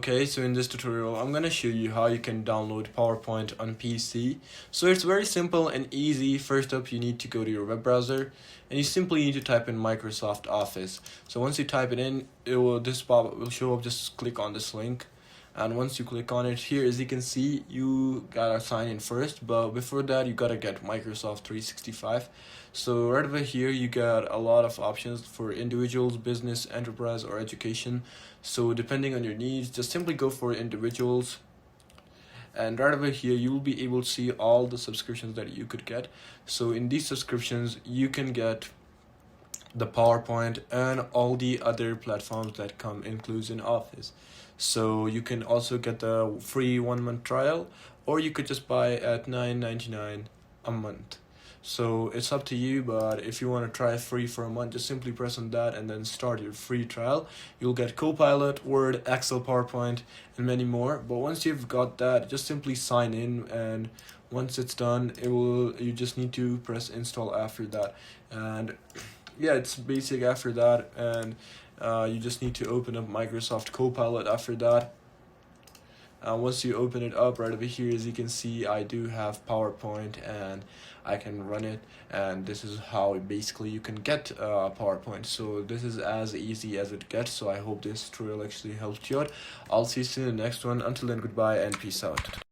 Okay, so in this tutorial, I'm gonna show you how you can download PowerPoint on PC. So it's very simple and easy. First up, you need to go to your web browser and you simply need to type in Microsoft Office. So once you type it in, this pop-up will show up. Just click on this link. And once you click on it, here as you can see, you gotta sign in first, but before that you gotta get Microsoft 365. So right over here you got a lot of options for individuals, business, enterprise, or education. So depending on your needs, just simply go for individuals. And right over here you will be able to see all the subscriptions that you could get. So in these subscriptions you can get the PowerPoint and all the other platforms that come includes in Office. So you can also get the free 1 month trial, or you could just buy at $9.99 a month. So it's up to you, but if you want to try free for a month, just simply press on that and then start your free trial. You'll get Copilot, Word, Excel, PowerPoint, and many more. But once you've got that, just simply sign in, and once it's done, you just need to press install after that. And yeah, it's basic after that, and you just need to open up Microsoft Copilot after that. Once you open it up, right over here as you can see, I do have PowerPoint and I can run it, and this is how basically you can get PowerPoint. So this is as easy as it gets. So I hope this tutorial actually helped you out. I'll see you soon in the next one. Until then, goodbye and peace out.